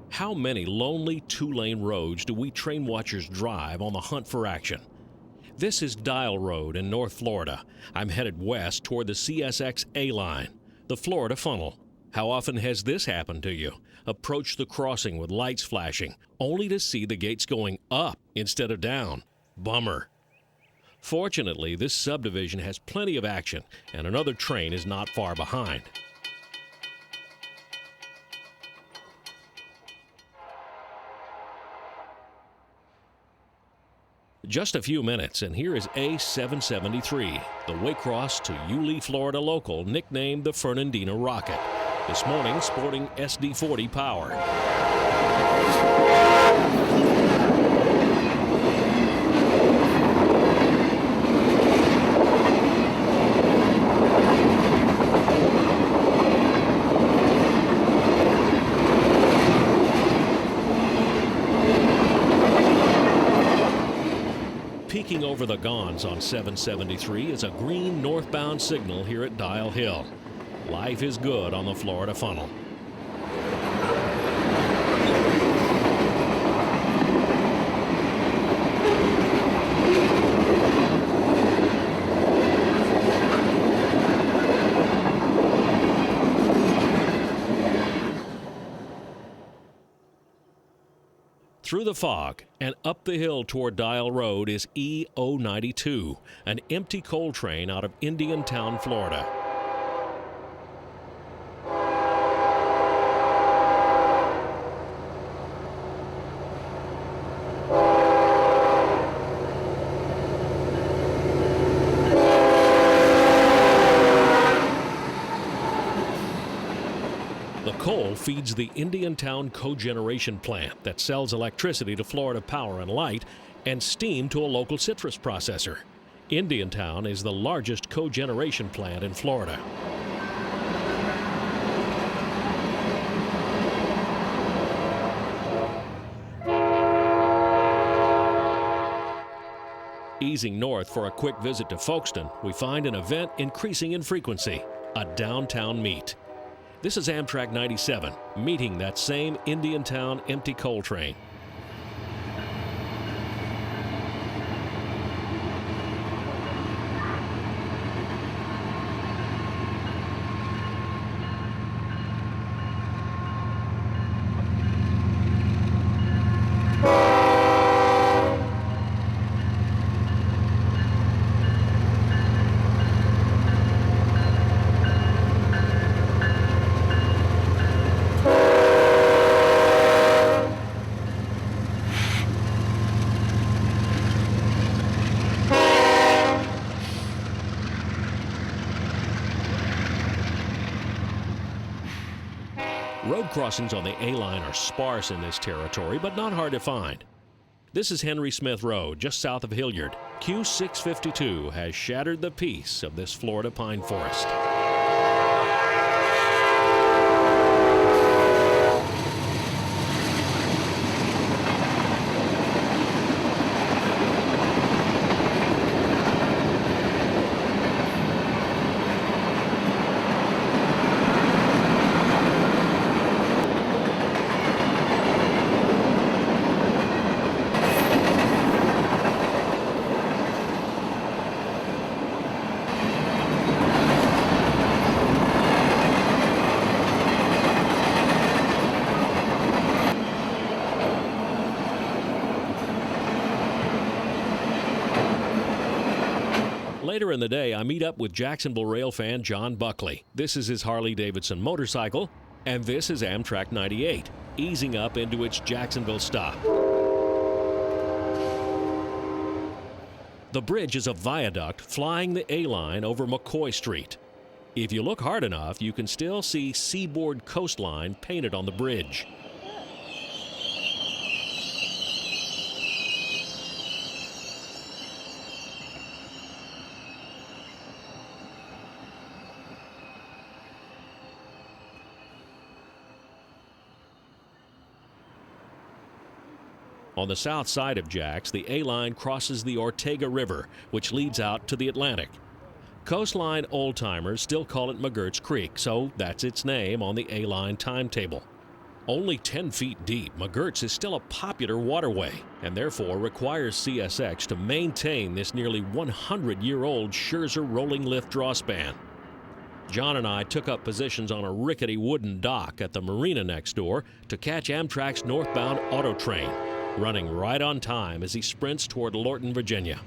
How many lonely two-lane roads do we train watchers drive on the hunt for action? This is Dyal Road in North Florida. I'm headed west toward the CSX A-line, the Florida Funnel. How often has this happened to you? Approach the crossing with lights flashing, only to see the gates going up instead of down. Bummer. Fortunately, this subdivision has plenty of action, and another train is not far behind. Just a few minutes, and here is A773, the Waycross to Yulee, Florida local, nicknamed the Fernandina Rocket. This morning, sporting SD40 power. Peeking over the Gons on 773 is a green northbound signal here at Dyal Hill. Life is good on the Florida Funnel. Through the fog and up the hill toward Dyal Road is E092, an empty coal train out of Indiantown, Florida. The coal feeds the Indiantown cogeneration plant that sells electricity to Florida Power and Light and steam to a local citrus processor. Indiantown is the largest cogeneration plant in Florida. Easing north for a quick visit to Folkston, we find an event increasing in frequency, a downtown meet. This is Amtrak 97, meeting that same Indiantown empty coal train. Road crossings on the A-line are sparse in this territory, but not hard to find. This is Henry Smith Road, just south of Hilliard. Q652 has shattered the peace of this Florida pine forest. Later in the day, I meet up with Jacksonville Railfan John Buckley. This is his Harley-Davidson motorcycle, and this is Amtrak 98, easing up into its Jacksonville stop. The bridge is a viaduct flying the A-line over McCoy Street. If you look hard enough, you can still see Seaboard Coastline painted on the bridge. On the south side of Jax, the A-line crosses the Ortega River, which leads out to the Atlantic. Coastline old-timers still call it McGirt's Creek, so that's its name on the A-line timetable. Only 10 feet deep, McGirt's is still a popular waterway and therefore requires CSX to maintain this nearly 100-year-old Scherzer rolling lift draw span. John and I took up positions on a rickety wooden dock at the marina next door to catch Amtrak's northbound auto train, running right on time as he sprints toward Lorton, Virginia.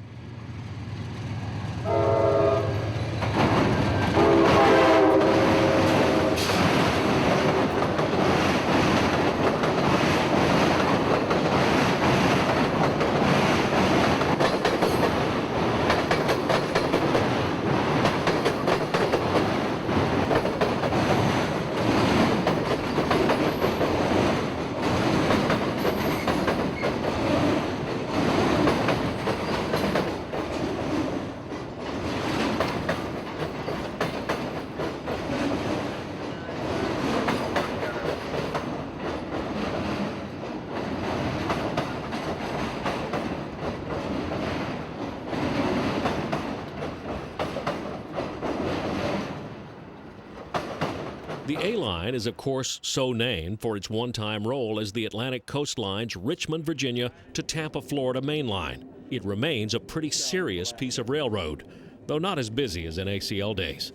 The A-line is, of course, so named for its one-time role as the Atlantic Coast Line's Richmond, Virginia to Tampa, Florida main line. It remains a pretty serious piece of railroad, though not as busy as in ACL days.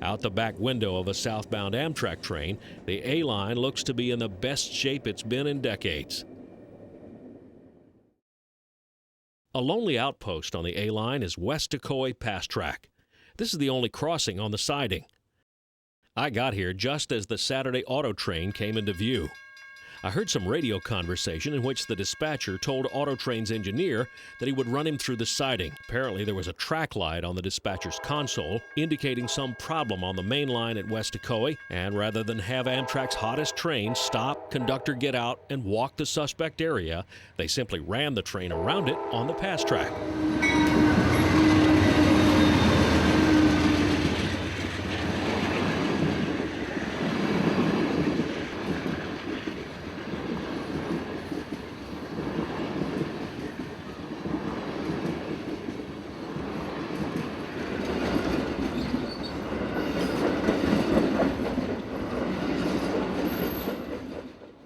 Out the back window of a southbound Amtrak train, the A-line looks to be in the best shape it's been in decades. A lonely outpost on the A-line is West McCoy Pass Track. This is the only crossing on the siding. I got here just as the Saturday auto train came into view. I heard some radio conversation in which the dispatcher told Auto Train's engineer that he would run him through the siding. Apparently there was a track light on the dispatcher's console indicating some problem on the main line at West McCoy, and rather than have Amtrak's hottest train stop, conductor get out, and walk the suspect area, they simply ran the train around it on the pass track.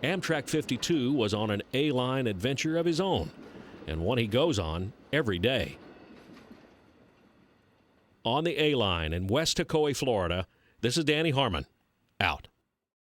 Amtrak 52 was on an A-line adventure of his own, and one he goes on every day. On the A-line in West McCoy, Florida, this is Danny Harmon, out.